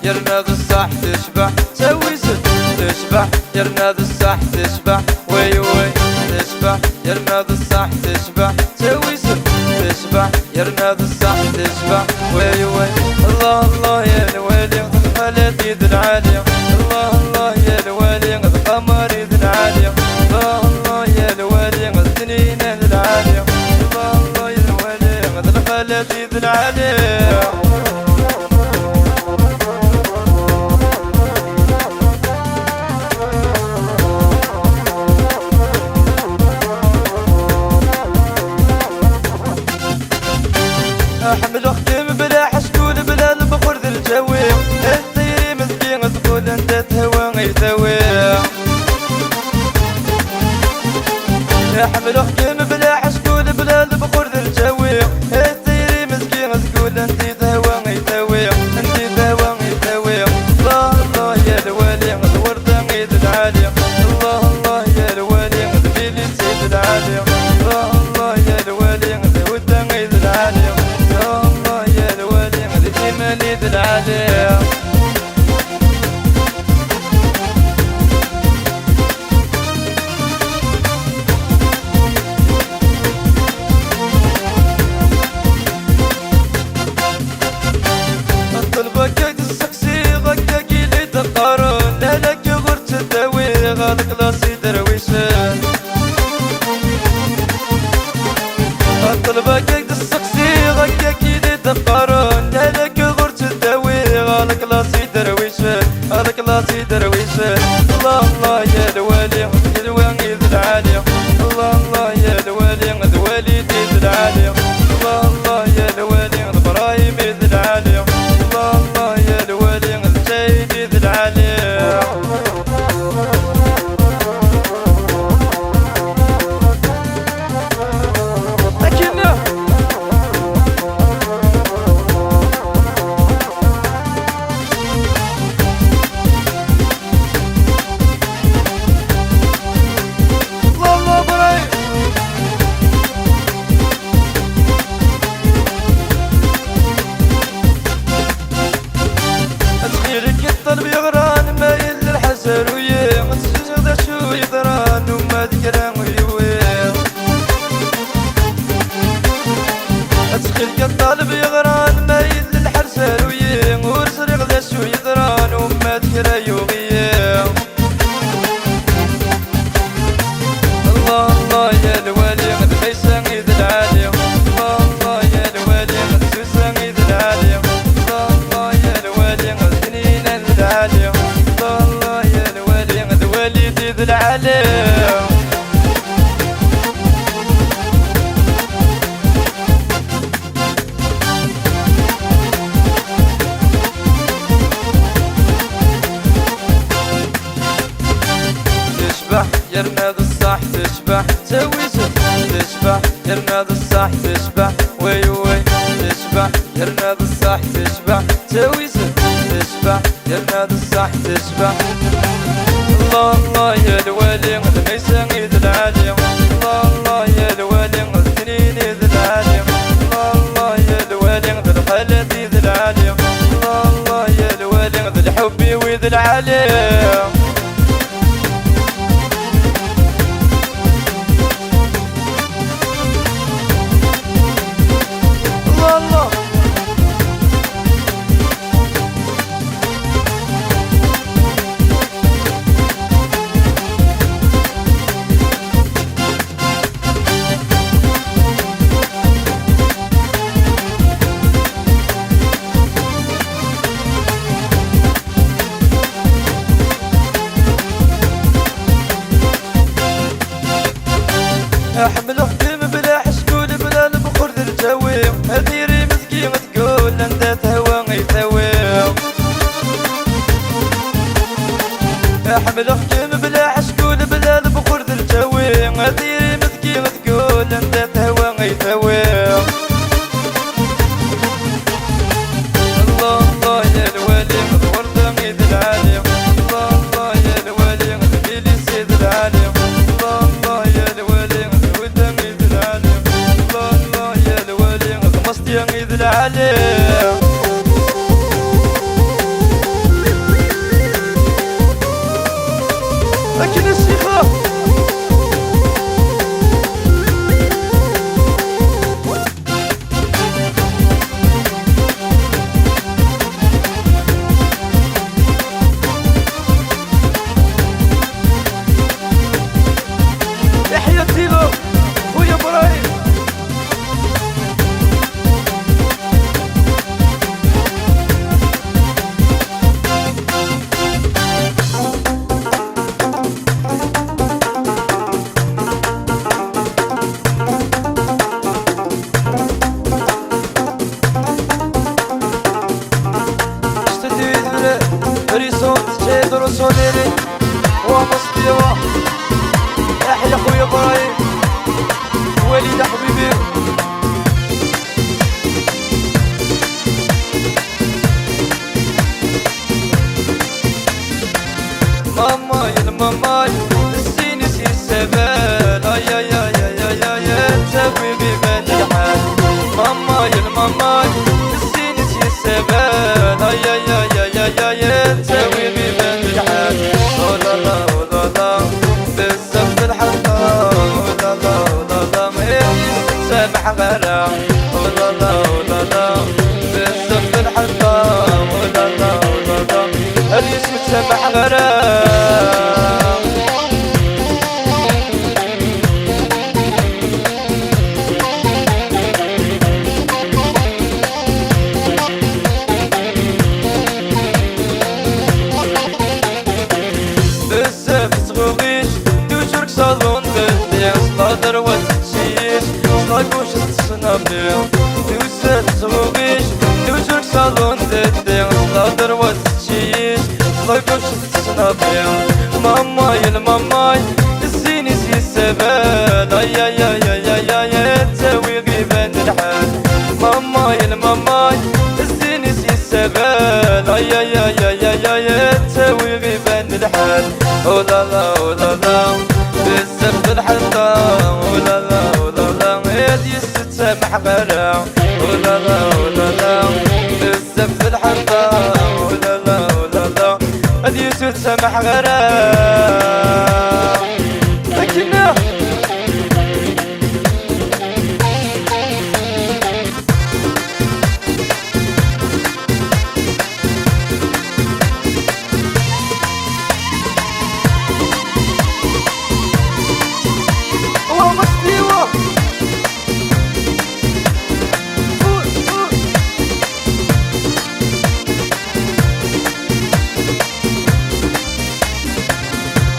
يرناض الصح تشبح سوي ست تشبح يرناض الصح تشبح وي وي تشبح يرناض الصح تشبح سوي ست تشبح يرناض الصح تشبح وي وي الله الله يا الوالي الخالد يد العالية الله الله يا الوالي القمر يد العالية الله الله يا الوالي السنين العالية الله الله يا الوالي الخالد يد العالية احمد وختم بلا حشكول بلا البخور ذي الجوي السيري مسكين تقول انت تهوى يتوي احمد وختم بلا حشكول بلا البخور ذي الجوي السيري مسكين تقول انت تهوى يتوي انت تهوى يتوي الله الله يا الوالي الوردة غيد العالية الله الله يا الوالي البيلي سيد العالية الله الله يا الوالي الودة غيد العالية الله يا الوالي الإيماني ذي العالية طلبك السكسي غكاك اللي تقارن لا لك غرت تداوي غادك لاسي درويشان طلبك السكسي غكاك اللي تقارن لا لك غرت تداوي غادك لاسي درويشان غادك لاسي درويشان الله الله يا الوالي يا الوالي ذي العالية الله الله يا الوالي ذي والدي ذي العالية الله الله يا الوالي البرايم ذي العالية الله الله يا الوالي الجيدي ذي العالية الطلب يغران مايل للحسن وياه متسجد شو يضران وما ذكران ويويه اتخيلك الطلب يغران مايل للحسن وياه ورسرق ذا شو يضران وما ذكرا يوغيه الله الله يا الوالي قد خيسان يد العالية الله الله يا الوالي قد سوسان يد العالية الله الله يا الوالي قد سنين العالية الله الله يا الوالي قد والدي ذي العالية تشبح يرناض الصح تشبح سوي ست تشبح يرناض الصح تشبح وي وي تشبح يرناض الصح تشبح سوي ست تشبح يرناض الصح تشبح الله الله يا الوالي قد ميسان يد العالية الله الله يا الوالي قد سنين يد العالية الله الله يا الوالي قد الخالد يد العالية الله الله يا الوالي قد الحبي ويد العالية ريسون تجيد رسوليري ومصديوة يحيى خويا ابراهيم وليد حبيبي ماماي الماماي السيني سي السبال اي اي اي اي اي اي تسوي ببال الحال ماماي الماماي السيني سي السبال اي اي اي اي اي اي تسوي ببال الحال ولا لا ولا لا بزاف الحلقة ولا لا ولا لا ما سامح غيرها ولا لا ولا لا بزاف الحلقة ولا لا ولا لا اليوسف سامح غيرها صالون باللي صدر وتشيش صلاقوش تصنبلي توسد صغوغيش توجرك صالون باللي صدر وتشيش صلاقوش تصنبلي ماماي الماماي الزيني سي السبال اي اي اي اي اي اي تسوي غيبان الحال ماماي الماماي الزيني سي السبال اي اي اي اي اي تسوي غيبان الحال ولا لا ولا لا بزاف الحلقة ولا لا ولا لا هادي تسامح غيرها ولا لا ولا لا بزاف الحلقة ولا لا ولا لا هادي تسامح غيرها لكنه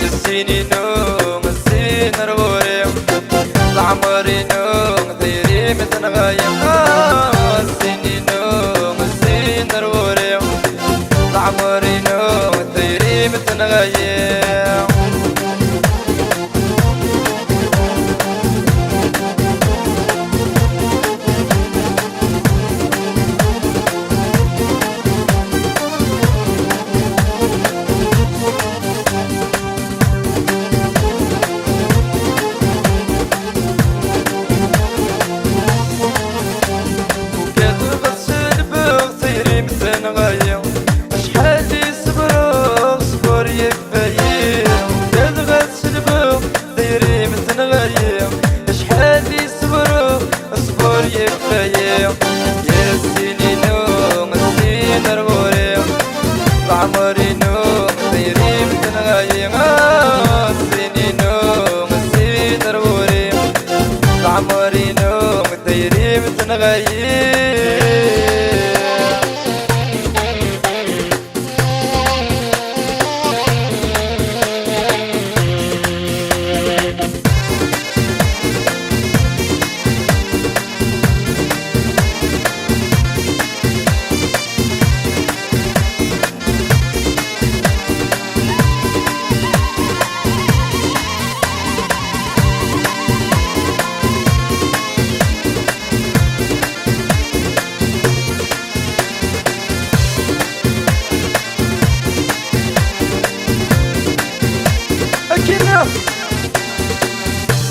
السيني نوم السين رغوري العمري نوم ثيري مثل غايم السيني نوم السين رغوري العمري نوم ثيري مثل غايم عمري نوم ثيري مثل غايم السيني نوم السين رغوري عمري نوم ثيري مثل غايم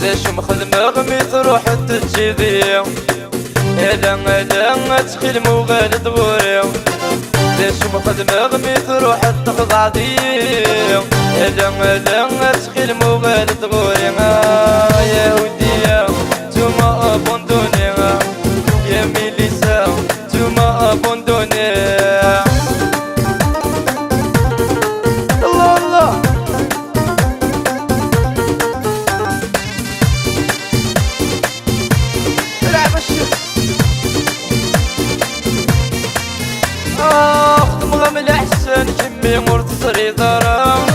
ليش مخدمة غمي تروح تجيبي هلا هلا تخيل مو غالد غوري ليش مخدمة غمي تروح تخضع دي هلا هلا تخيل مو غالد غوري يا ودي توما ابوندوني يا ميليسا توما ابوندوني الله الله خدم من احسن جمي مرتصري ضرا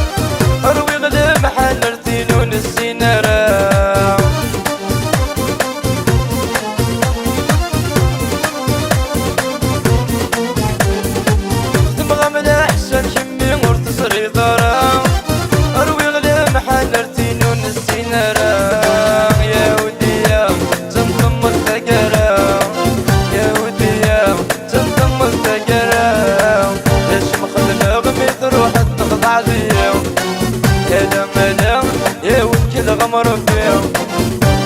اروي غدا محل ارتينون السينارا خدم من احسن جمي مربي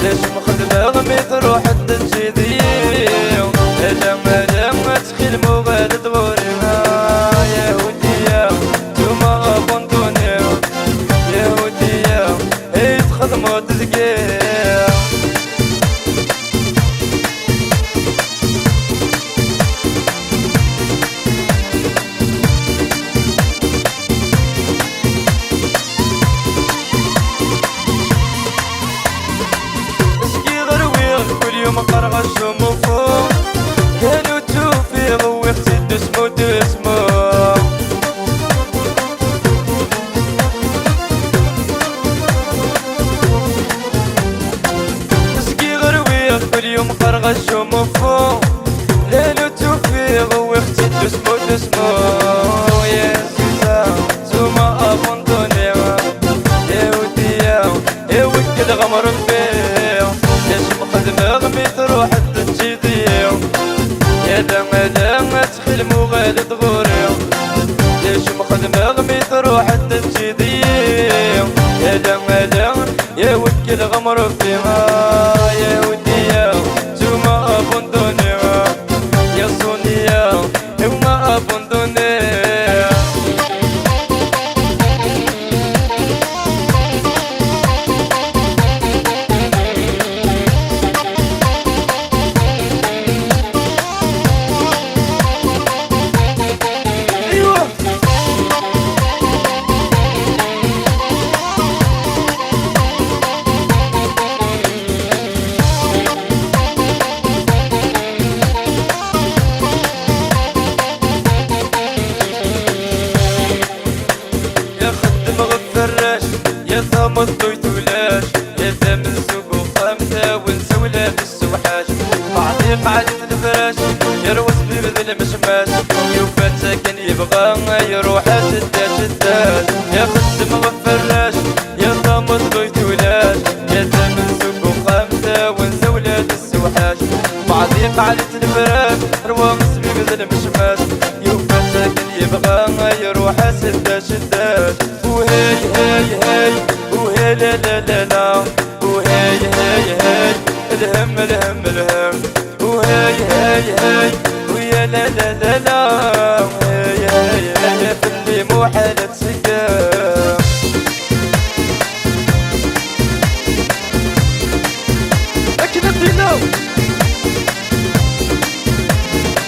ليش مخدمة غمي تروح التنجيدي الا ما تخيل مغاد دغوري يهودية توما بندوني يهودية تخدمو تزكي مقرغش ومفهوم كانوا توفيق ويختي دسمو دسمو مسكي غرويق كل يوم قرغش ومفهوم ليلو توفيق ويختي دسمو دسمو يا سيسا زوما أبندوني يا وديا يا ود الغمر فيه ليش مخدمة غمي تروح التنجيدي يا لما تخيل مغال دغوري ليش مخدمة غمي تروح التنجيدي يا لما يا ودي الغمر فيها يا وديا توما أبندوني يا صونيا هما أبندوني يا ثامن ضيت ولاش يا ثامن سوق وخامته ونسولة بالسوحاش بعضي قعدة الفراش يروس ببذل مشماش يوفات ساكن يبغى يروح شداد شداد يا خدم غفراش يا ثامن ضيت ولاش يا ثامن سوق وخامته ونسولة بالسوحاش بعضي قعدة الفراش يروس ببذل مشماش يوفات ساكن يبغى يروح شداد شداد وهي هي هي وهي لا لا لا لا وهي هي هي الهم الهم الهم وهي هي هي ويا لا لا لا لا وهي هي هي في اللي مو حالة سكام لكن الدينو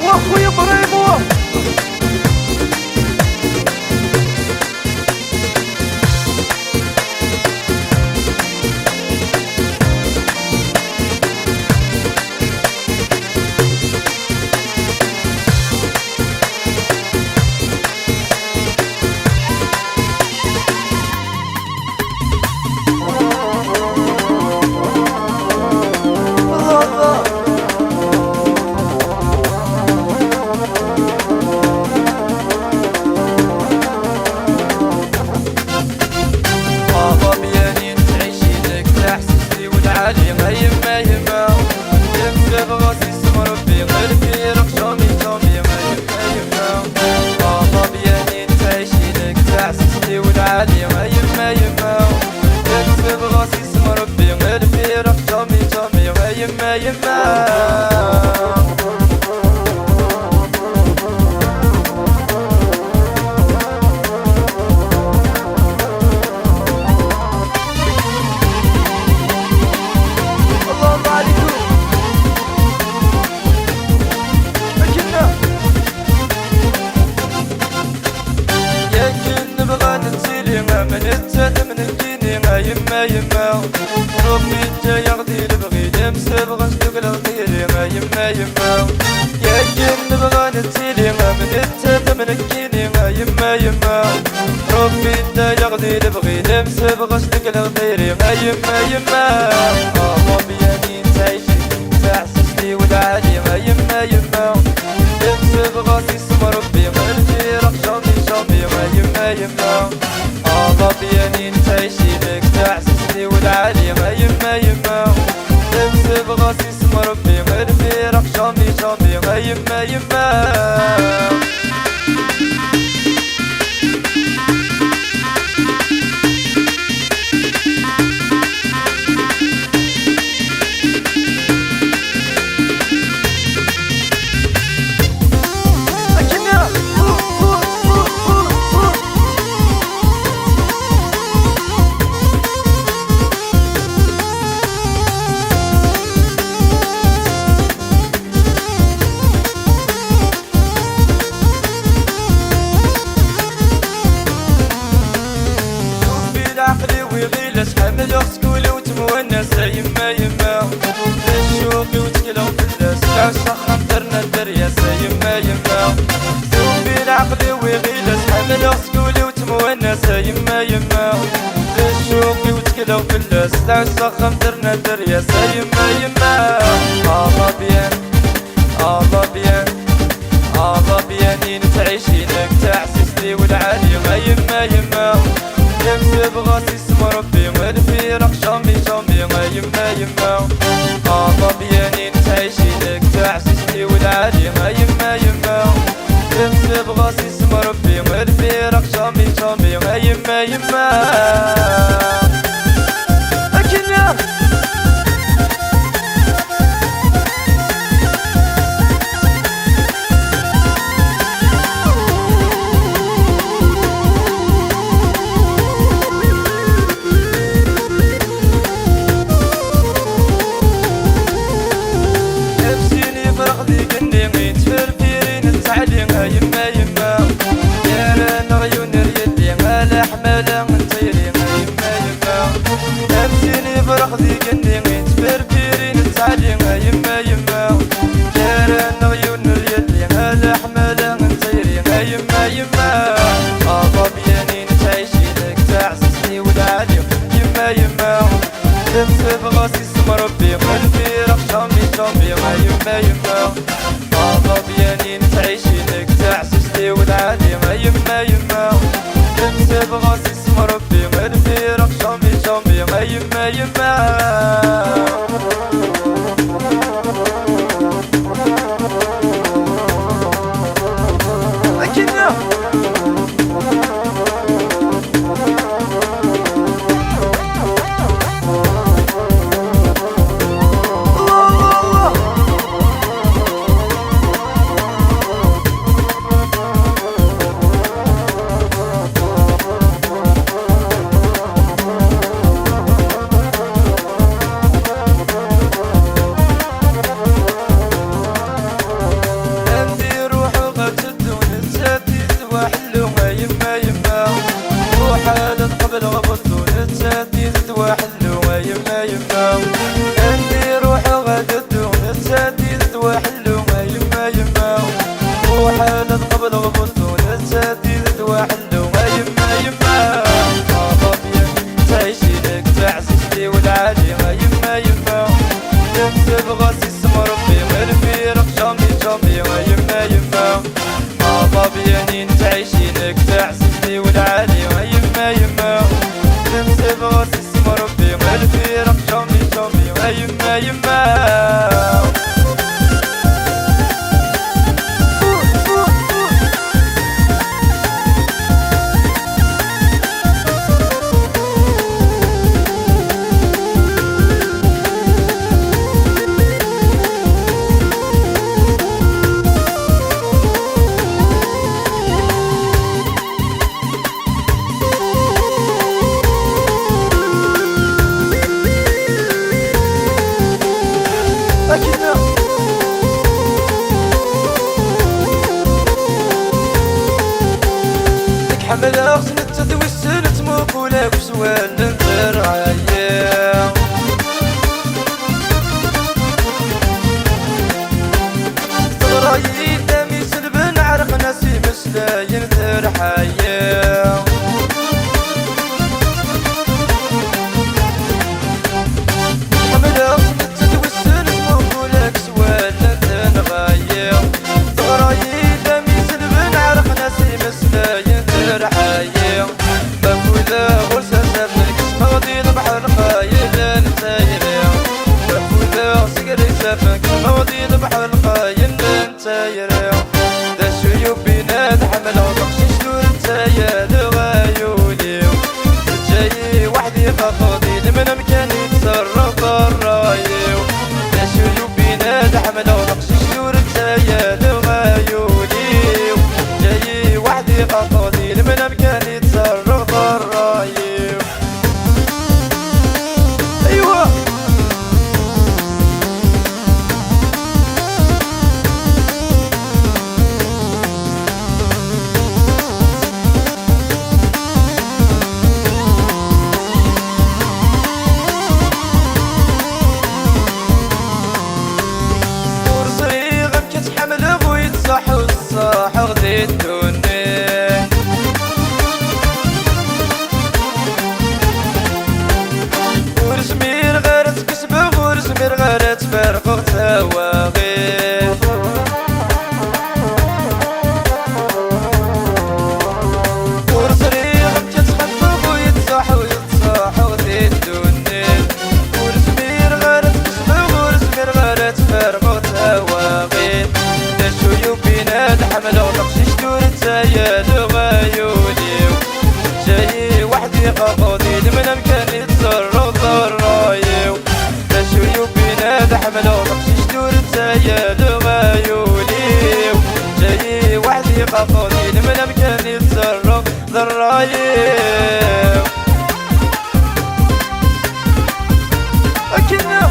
واخويا ابراهيم يما يما يما يمسك غاسي سمر في قلبي رقشامي شامي يما يما يما بابا بياني تعيشي لك تعسسني والعالي يما يما يما يمسك غاسي سمر في قلبي رقشامي شامي يما يما يما من التالي من الديني يما يما ربي انت يغدي لبغي لمس بغى ندوق الغديري يما يما يا كي نبغى نتيلي من التالي من الديني يما يما ربي انت يغدي لبغي لمس بغى ندوق الغديري يما يما ربي اني تعيشي تعسسني والعالي يما يما لمس بغى تسمى ربي قلبي رقشامي شامي يما يما بياني تعيشي لك تعسسني والعالي يما يما لمس بغاسي اسم ربي قلبي رقشامي شامي يما يما سخن درنا الدرياسة يما يما ثوم بين عقلي وغيلة حمل غسكولي وتمونسة يما يما للشوقي وتكلو في اللاس سخن درنا الدرياسة يما يما الله بيان الله بيان الله بيانين تعيشينك تعسيسلي والعالي ما يما يما يمسي بغاسي اسم ربي والفيرق شامي شامي ما يما يما الله بيانين تعيشينك تعسيسلي والعالي ما يما يما يمسي بغاسي اسم ربي والفيرق شامي شامي ما يما يما أكنيا يما يما يا رانا عيون ريالي على حمالة نطيري يما يما نفسيني فرق ذيك النيمين تفرفيري نتعلي يما يما يا رانا عيون ريالي على حمالة نطيري يما يما الله بياني نتعيشي لك تعسسني والعالي يما يما تمسي بغاسي اسم ربي قلبي رق شامي شامي يما يما الله بياني نتعيشي لك تعسسني والعالي يما يما تمسي بغاسي اسم ربي قلبي رق شامي شامي يما يما قبل غبطو نتسديد وحلو يما يما عندي روح غددو نتسديد وحلو يما يما وحالة قبل غبطو نتسديد وحلو يما يما الله بيان تعيشي لك تعسسلي والعالي يما يما تمسي بغاسي اسم ربي قلبي رق شامي شامي يما يما الله بيانين تعيشي لك تعسسلي والعالي يما يما تمسي بغاسي اسم ربي قلبي رق شامي شامي يما يما حمل أغسن التدوي السنة موكولك وسوال ننتر عيا تغرايي دامي سلبن عرق ناسي مسلاين تر حيا حمل أغسن التدوي السنة موكولك سوال ننتر عيا تغرايي دامي سلبن عرق ناسي مسلاين رحايا بفوذا غرسة سافنك مغضي البحر قايل نتايريا بفوذا سقري سافنك مغضي البحر قايل نتايريا ذا شيوب بينا تحمل وطقشي شلور نتايا لغايولي جاي وحدي خفاضي لمن مكاني تصرف الرايو ذا شيوب بينا تحمل وطقشي شلور نتايا لغايولي جاي وحدي خفاضي لمن مكاني تصرف الرايو ايوه تسايل غيولي جاي وحدي قاضي من امكاني تصرف ضرايو تشويو بينا دحملو مخشيش دور تسايل غيولي جاي وحدي قاضي من امكاني تصرف ضرايو أكنا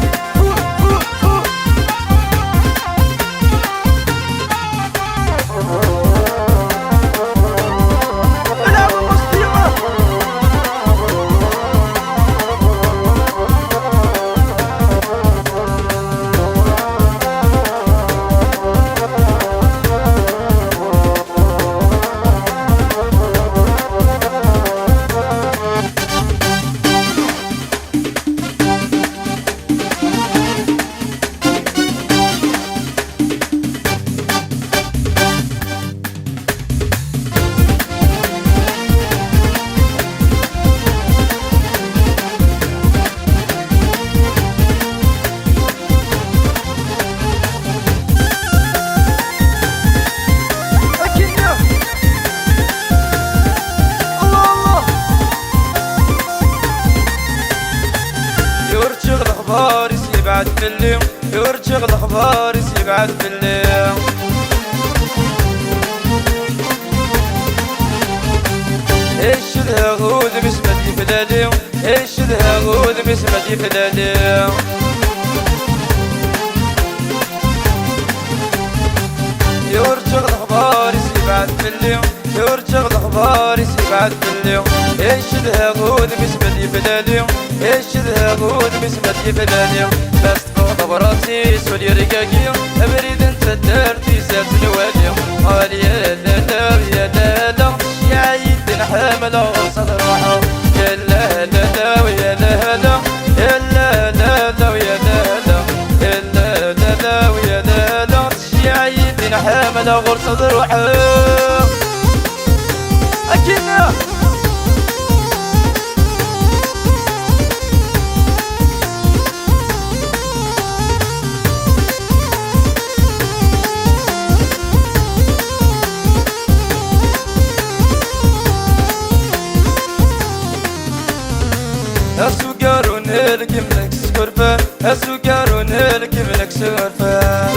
الاخبار يبعد في الليل يرجع الاخبار يبعد في الليل ايش الهغود مش مدي في الليل ايش الهغود مش مدي في الليل يرجع الاخبار يبعد في الليل يرجع الاخبار يبعد في الليل ايش الهغود مش مدي في الليل ايش الهغود مش مدي في الليل بس فوق براسي سولي رقاقي ابريد انت درتي سات الوالي قال يا لا لا يا لا لا يا عيد حامل وصل روحه يا لا لا لا ويا لا لا يا لا لا لا ويا لا لا يا لا لا لا ويا لا لا يا عيد حامل غرصة روحه أكيد أسوقارون الكملك سكرفة أسوقارون الكملك سكرفة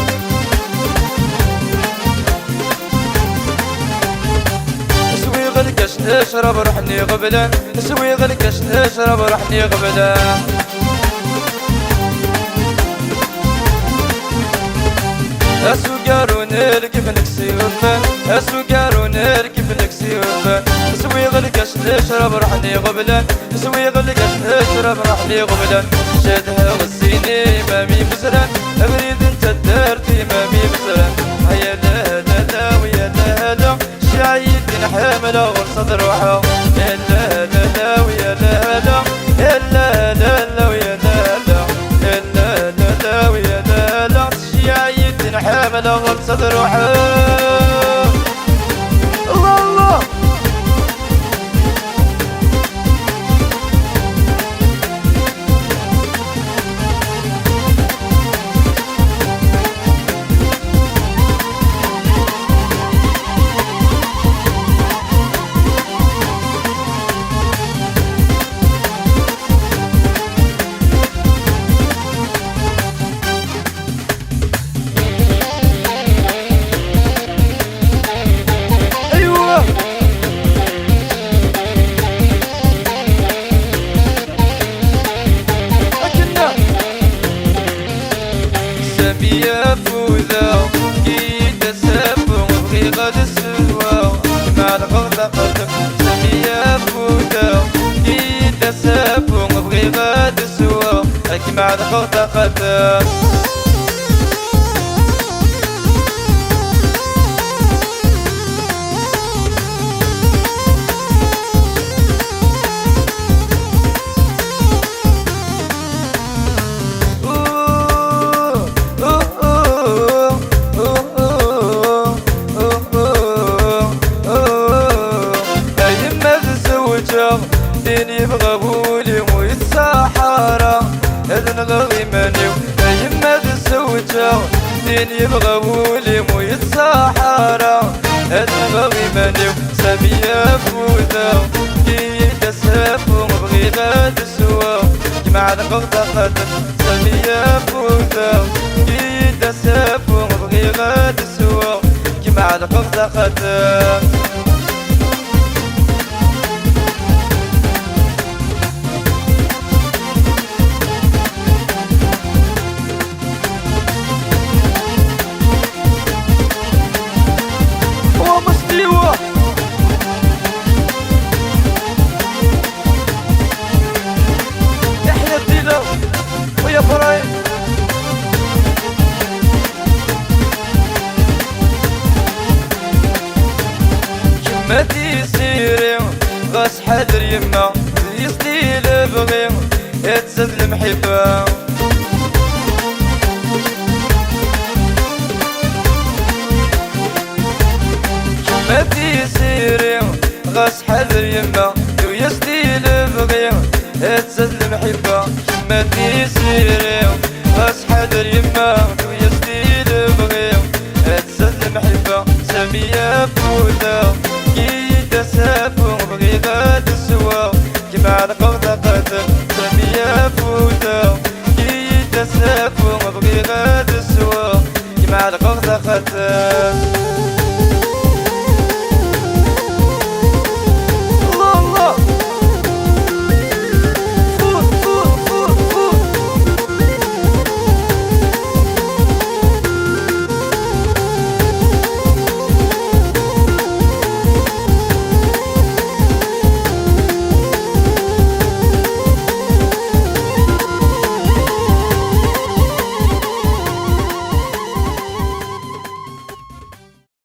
نسوي غلقش نشرب رحني غبلا نسوي غلقش نشرب رحني غبلا أسوقارون الكملك سكرفة أسوقارون الكملك سكرفة نسوي غلقش نشرب رحني غبلا نسوي غلقش نشرب رحني غبلا شادها غسيني مامي بزران ابريد انت درتي مامي بزران هيا لا لا لا ويا لا لا شعيد حامل غرصة روحه يا لا لا لا ويا لا لا يا لا لا لا ويا لا لا يا لا لا لا ويا لا لا شعيد حامل غرصة روحه الله الله يا فوذا كيد سبو بغي غاد السوا مع الغض قدم سمي يا فوذا كيد سبو بغي غاد السوا مع الغض قدم دين يبغى بولي ويتسحر هذا الغيماني يما مانيو سامية فوتا كي تسافو بغي غاد السوا جمع القغطة خاطر سامية فوتا كي تسافو بغي غاد السوا جمع القغطة خاطر ويا فراي كما تيسيري غاس حذر يما يسطيل بغي يتزاد المحبة كما تيسيري غاس حذر يما يسطيل بغي يتزاد المحبة كما تيسيري غاس حذر يما ويسديل بغي تزاد المحبة سامية فوتا كي تسافو بغي غاد السوا جمع القغطة قاتل سامية فوتا كي تسافو بغي غاد السوا جمع القغطة قاتل